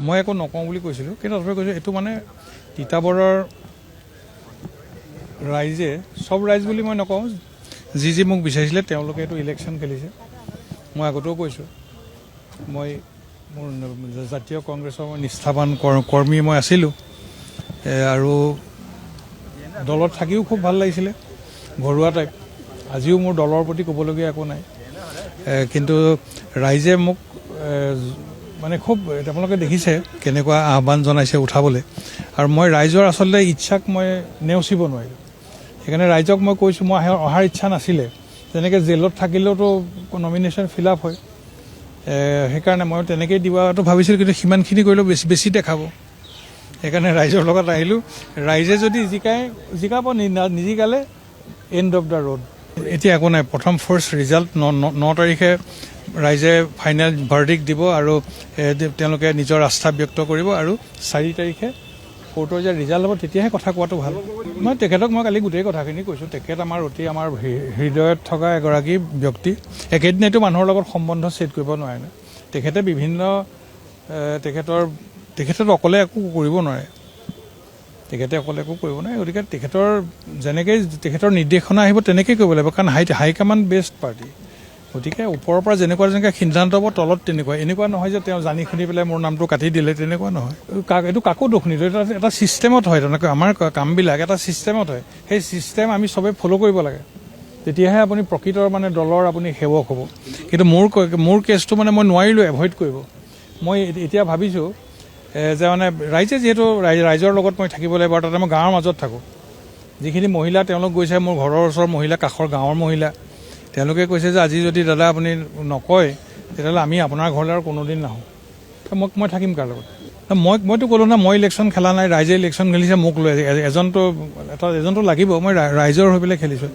মই একো নকওঁ বুলি কৈছিলোঁ, কিন্তু তথাপি কৈছোঁ এইটো মানে তিতাবৰৰ ৰাইজে, চব ৰাইজ বুলি মই নকওঁ, যি মোক বিচাৰিছিলে তেওঁলোকে এইটো ইলেকশ্যন খেলিছে। মই আগতেও কৈছোঁ, মই মোৰ জাতীয় কংগ্ৰেছৰ মই নিষ্ঠাৱান কৰ্মী মই আছিলোঁ, আৰু দলত থাকিও খুব ভাল লাগিছিলে, ঘৰুৱা টাইপ। আজিও মোৰ দলৰ প্ৰতি ক'বলগীয়া একো নাই, কিন্তু ৰাইজে মোক মানে খুব, আপোনালোকে দেখিছে কেনেকুৱা আহ্বান জনাইছে উঠাবলৈ, আৰু মই ৰাইজৰ আচলতে ইচ্ছাক মই নেওচিব নোৱাৰিলোঁ। সেইকাৰণে ৰাইজক মই কৈছোঁ, মই অহাৰ ইচ্ছা নাছিলে, তেনেকৈ জেলত থাকিলেওতো নমিনেশ্যন ফিল আপ হয়, সেইকাৰণে মই তেনেকৈয়ে দিবাটো ভাবিছিলোঁ, কিন্তু সিমানখিনি কৰিলেও বেছি দেখাব। সেইকাৰণে ৰাইজৰ লগত আহিলোঁ। ৰাইজে যদি জিকাব, নিজিকালে এণ্ড অফ দ্য ৰোড। এতিয়া একো নাই, প্ৰথম ফাৰ্ষ্ট ৰিজাল্ট 9 তাৰিখে ৰাইজে ফাইনেল ভাৰ্ডিক্ট দিব, আৰু তেওঁলোকে নিজৰ আস্থা ব্যক্ত কৰিব, আৰু 4 তাৰিখে কোৰ্টৰ যে ৰিজাল্ট হ'ব তেতিয়াহে কথা কোৱাটো ভাল। মই তেখেতক মই কালি গোটেই কথাখিনি কৈছোঁ। তেখেত আমাৰ হৃদয়ত থকা এগৰাকী ব্যক্তি। একেদিনাইতো মানুহৰ লগত সম্বন্ধ ছেট কৰিব নোৱাৰে ন। তেখেতে তেখেতেতো অকলে একো কৰিব নোৱাৰে, গতিকে যেনেকৈ তেখেতৰ নিৰ্দেশনা আহিব তেনেকৈ কৰিব লাগিব, কাৰণ হাইকমাণ্ড বেষ্ট পাৰ্টি। গতিকে ওপৰৰ পৰা যেনেকুৱা সিদ্ধান্ত হ'ব, তলত এনেকুৱা নহয় যে তেওঁ জানি শুনি পেলাই মোৰ নামটো কাটি দিলে, তেনেকুৱা নহয়। এইটো কাকো দোষ নিদিওঁ, এটা ছিষ্টেমত হয়। তেনেকৈ আমাৰ কামবিলাক এটা ছিষ্টেমত হয়, সেই ছিষ্টেম আমি চবেই ফ'ল' কৰিব লাগে, তেতিয়াহে আপুনি প্ৰকৃতৰ মানে দলৰ আপুনি সেৱক হ'ব। কিন্তু মোৰ কেছটো মানে মই নোৱাৰিলোঁ এভইড কৰিব। মই এতিয়া ভাবিছোঁ যে মানে ৰাইজে যিহেতু ৰাইজৰ লগত মই থাকিব লাগিব, আৰু তাতে মই গাঁৱৰ মাজত থাকোঁ। যিখিনি মহিলা তেওঁলোক গৈছে, মোৰ ঘৰৰ ওচৰৰ মহিলা, কাষৰ গাঁৱৰ মহিলা, তেওঁলোকে কৈছে যে আজি যদি দাদা আপুনি নকয়, তেতিয়াহ'লে আমি আপোনাৰ ঘৰলৈ আৰু কোনোদিন নাহোঁ। মই থাকিম কাৰ লগত? মইতো ক'লোঁ না, মই ইলেকশ্যন খেলা নাই, ৰাইজে ইলেকশ্যন খেলিছে মোক লৈ। এজনটো লাগিব, মই ৰাইজৰ হৈ পেলাই খেলিছোঁ।